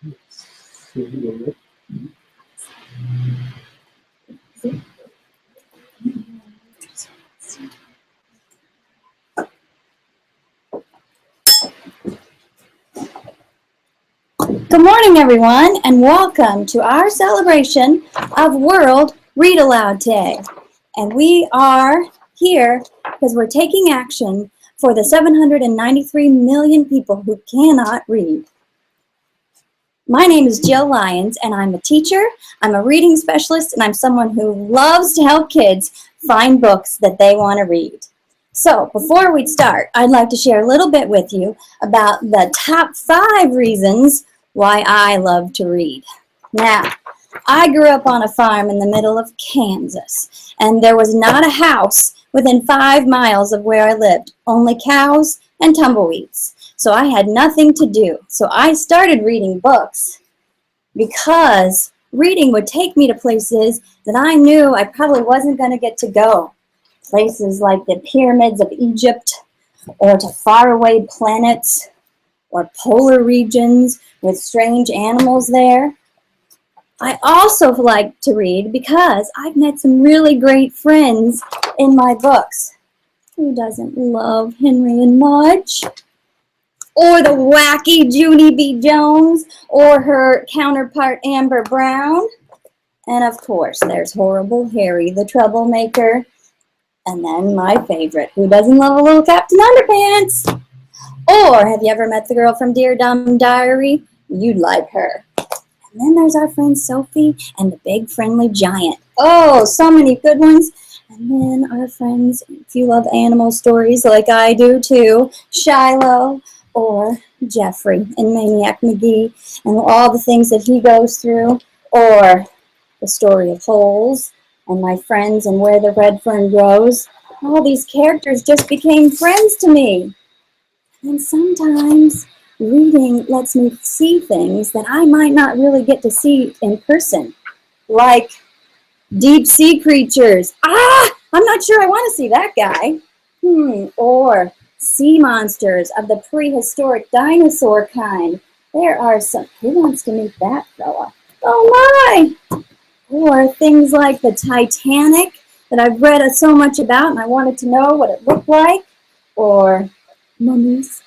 Good morning, everyone, and welcome to our celebration of World Read Aloud Day. And we are here because we're taking action for the 793 million people who cannot read. My name is Jill Lyons, and I'm a teacher, I'm a reading specialist, and I'm someone who loves to help kids find books that they want to read. So before we start, I'd like to share a little bit with you about the top 5 reasons why I love to read. Now, I grew up on a farm in the middle of Kansas, and there was not a house within 5 miles of where I lived, only cows and tumbleweeds. So I had nothing to do. So I started reading books because reading would take me to places that I knew I probably wasn't going to get to go. Places like the pyramids of Egypt, or to faraway planets, or polar regions with strange animals there. I also like to read because I've met some really great friends in my books. Who doesn't love Henry and Mudge? Or the wacky Junie B. Jones, or her counterpart Amber Brown. And of course, there's Horrible Harry, the troublemaker. And then my favorite, who doesn't love a little Captain Underpants? Or have you ever met the girl from Dear Dumb Diary? You'd like her. And then there's our friend Sophie and the big friendly giant. Oh, so many good ones. And then our friends, if you love animal stories like I do too, Shiloh or Jeffrey and Maniac McGee and all the things that he goes through. Or the story of Holes and my friends and Where the Red Fern Grows. All these characters just became friends to me. And sometimes reading lets me see things that I might not really get to see in person, like deep sea creatures. I'm not sure I want to see that guy. Or sea monsters of the prehistoric dinosaur kind. There are some. Who wants to meet that fella? Oh my! Or things like the Titanic that I've read so much about and I wanted to know what it looked like. Or mummies.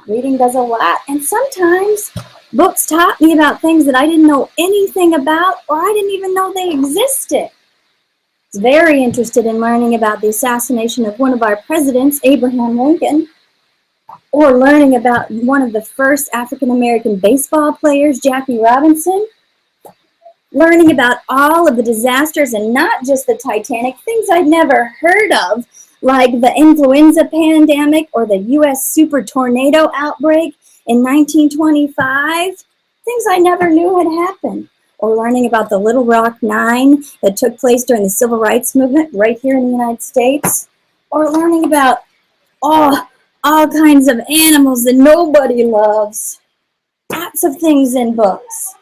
Reading does a lot, and sometimes books taught me about things that I didn't know anything about, or I didn't even know they existed. I was very interested in learning about the assassination of one of our presidents, Abraham Lincoln, or learning about one of the first African-American baseball players, Jackie Robinson, learning about all of the disasters and not just the Titanic, things I'd never heard of, like the influenza pandemic or the U.S. super tornado outbreak in 1925, things I never knew had happened. Or learning about the Little Rock Nine that took place during the Civil Rights Movement right here in the United States. Or learning about all kinds of animals that nobody loves. Lots of things in books.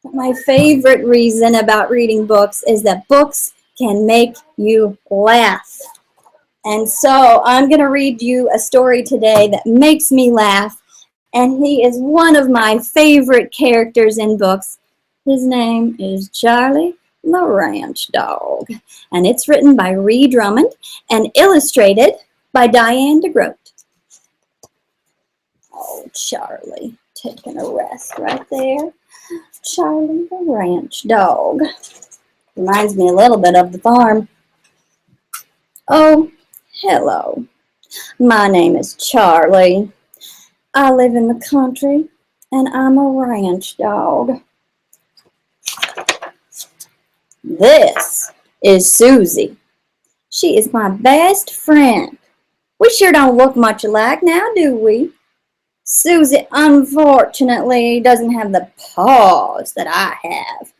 But my favorite reason about reading books is that books can make you laugh. And so I'm going to read you a story today that makes me laugh, and he is one of my favorite characters in books. His name is Charlie the Ranch Dog, and it's written by Ree Drummond and illustrated by Diane DeGroat. Oh, Charlie, taking a rest right there. Charlie the Ranch Dog. Reminds me a little bit of the farm. Oh, hello, my name is Charlie. I live in the country and I'm a ranch dog. This is Susie. She is my best friend. We sure don't look much alike now, do we? Susie, unfortunately, doesn't have the paws that I have,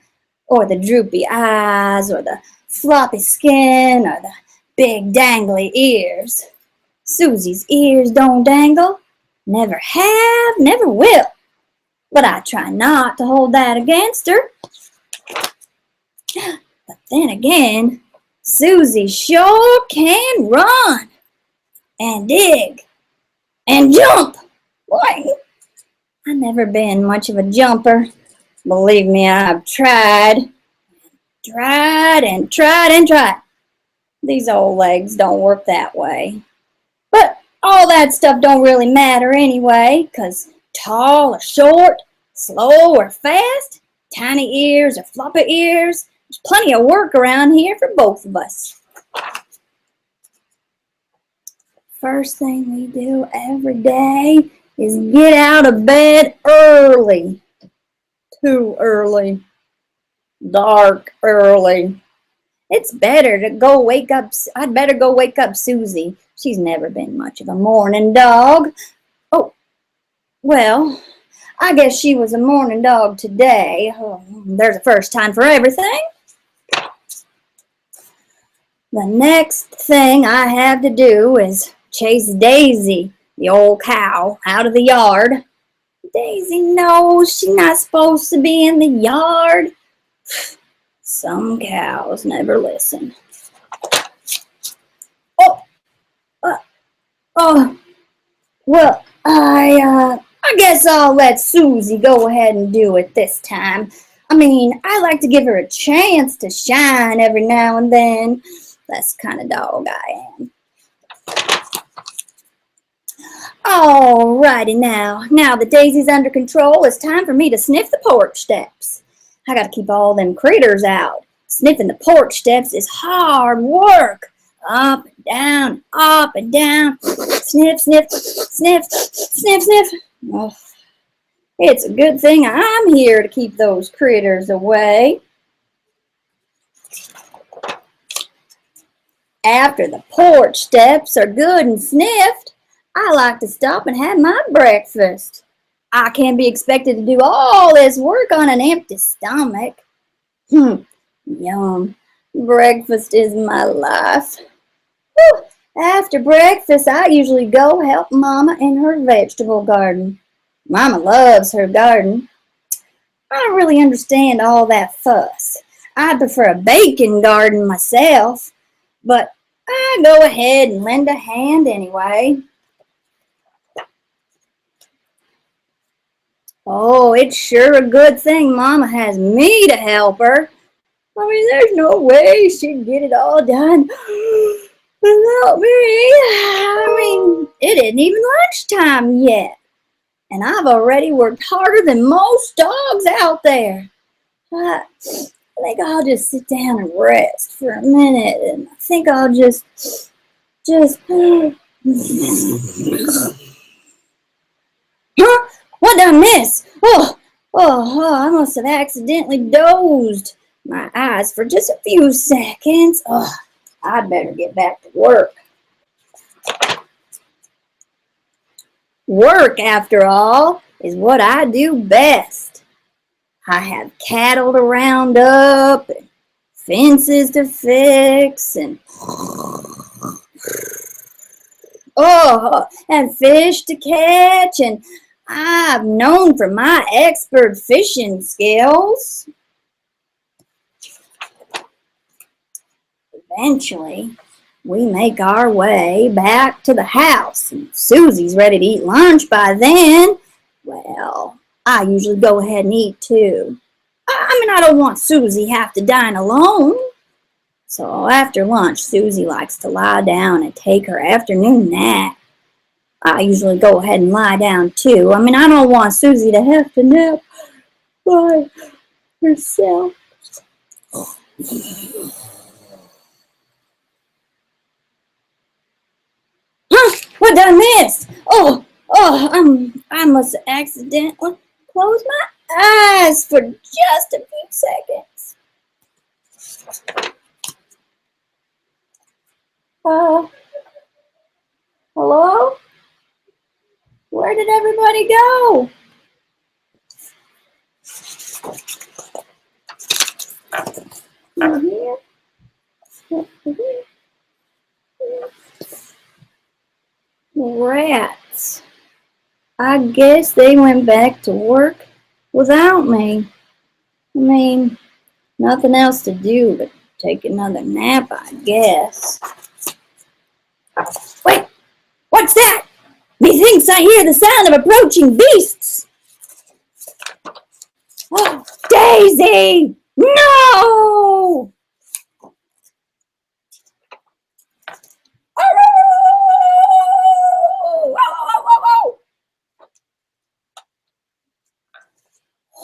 or the droopy eyes, or the floppy skin, or the big dangly ears. Susie's ears don't dangle, never have, never will. But I try not to hold that against her. But then again, Susie sure can run and dig and jump. Boy, I never been much of a jumper. Believe me, I've tried and tried. These old legs don't work that way. But all that stuff don't really matter anyway, 'cause tall or short, slow or fast, tiny ears or floppy ears, there's plenty of work around here for both of us. First thing we do every day is get out of bed early. Too early. Dark early. It's better to go wake up. I'd better go wake up Susie. She's never been much of a morning dog. Oh, well, I guess she was a morning dog today. Oh, there's a first time for everything. The next thing I have to do is chase Daisy, the old cow, out of the yard. Daisy knows she's not supposed to be in the yard. Some cows never listen. Well, I guess I'll let Susie go ahead and do it this time. I mean, I like to give her a chance to shine every now and then. That's the kind of dog I am. Alrighty now that Daisy's under control, it's time for me to sniff the porch steps. I gotta keep all them critters out. Sniffing the porch steps is hard work. Up and down. Sniff, sniff, sniff, sniff, sniff. Oh, it's a good thing I'm here to keep those critters away. After the porch steps are good and sniffed, I like to stop and have my breakfast. I can't be expected to do all this work on an empty stomach. Yum. Breakfast is my life. Whew. After breakfast, I usually go help Mama in her vegetable garden. Mama loves her garden. I don't really understand all that fuss. I prefer a bacon garden myself, but I go ahead and lend a hand anyway. Oh, it's sure a good thing Mama has me to help her. I mean, there's no way she'd get it all done without me. I mean, it isn't even lunchtime yet, and I've already worked harder than most dogs out there. I think I'll just sit down and rest for a minute, and I think I'll just Huh? What did I miss? Oh, I must have accidentally dozed my eyes for just a few seconds. Oh, I'd better get back to work. Work, after all, is what I do best. I have cattle to round up, and fences to fix, and fish to catch, and I'm known for my expert fishing skills. Eventually, we make our way back to the house, and Susie's ready to eat lunch by then. Well, I usually go ahead and eat too. I mean, I don't want Susie have to dine alone. So after lunch, Susie likes to lie down and take her afternoon nap. I usually go ahead and lie down too. I mean, I don't want Susie to have to nap by herself. What did I miss? I must have accidentally closed my eyes for just a few seconds. Hello? Where did everybody go? Here. Rats. I guess they went back to work without me. I mean, nothing else to do but take another nap, I guess. Wait, what's that? Methinks I hear the sound of approaching beasts. crazy! No!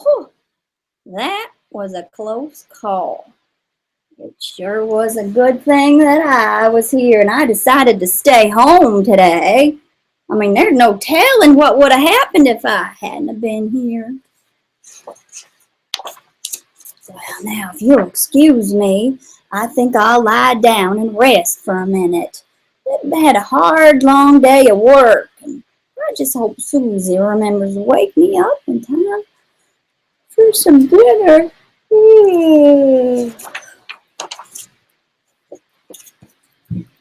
Whew, that was a close call. It sure was a good thing that I was here and I decided to stay home today. I mean, there's no telling what would have happened if I hadn't have been here. Well, now, if you'll excuse me, I think I'll lie down and rest for a minute. I've had a hard, long day of work, and I just hope Susie remembers to wake me up in time for some dinner.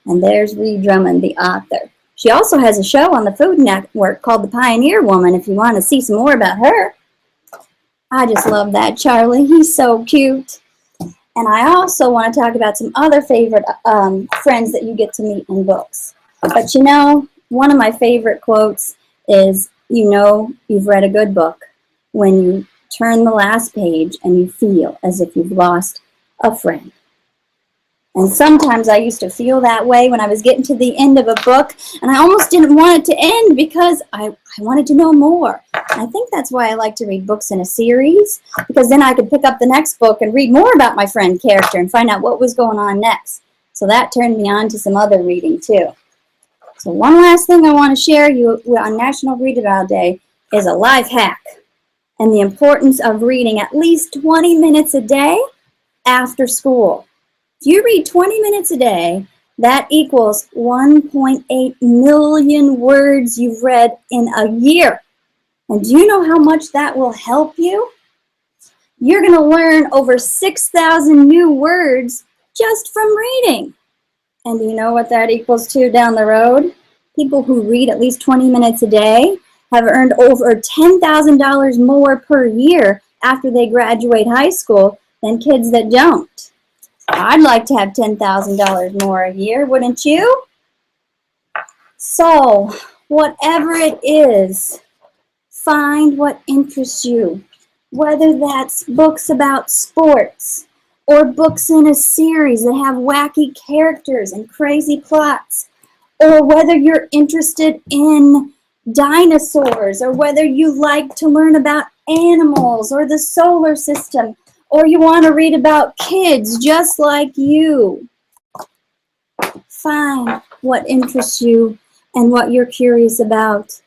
And there's Ree Drummond, the author. She also has a show on the Food Network called The Pioneer Woman if you want to see some more about her. I just love that Charlie. He's so cute. And I also want to talk about some other favorite friends that you get to meet in books. But you know, one of my favorite quotes is, you know you've read a good book when you turn the last page and you feel as if you've lost a friend. And sometimes I used to feel that way when I was getting to the end of a book, and I almost didn't want it to end because I wanted to know more. And I think that's why I like to read books in a series, because then I could pick up the next book and read more about my friend character and find out what was going on next. So that turned me on to some other reading too. So one last thing I want to share you on National Read Aloud Day is a life hack and the importance of reading at least 20 minutes a day after school. If you read 20 minutes a day, that equals 1.8 million words you've read in a year. And do you know how much that will help you? You're going to learn over 6,000 new words just from reading. And do you know what that equals to down the road? People who read at least 20 minutes a day have earned over $10,000 more per year after they graduate high school than kids that don't. I'd like to have $10,000 more a year, wouldn't you? So, whatever it is, find what interests you. Whether that's books about sports or books in a series that have wacky characters and crazy plots, or whether you're interested in dinosaurs, or whether you like to learn about animals or the solar system, or you want to read about kids just like you. Find what interests you and what you're curious about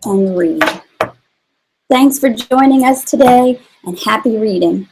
and read. Thanks for joining us today, and happy reading.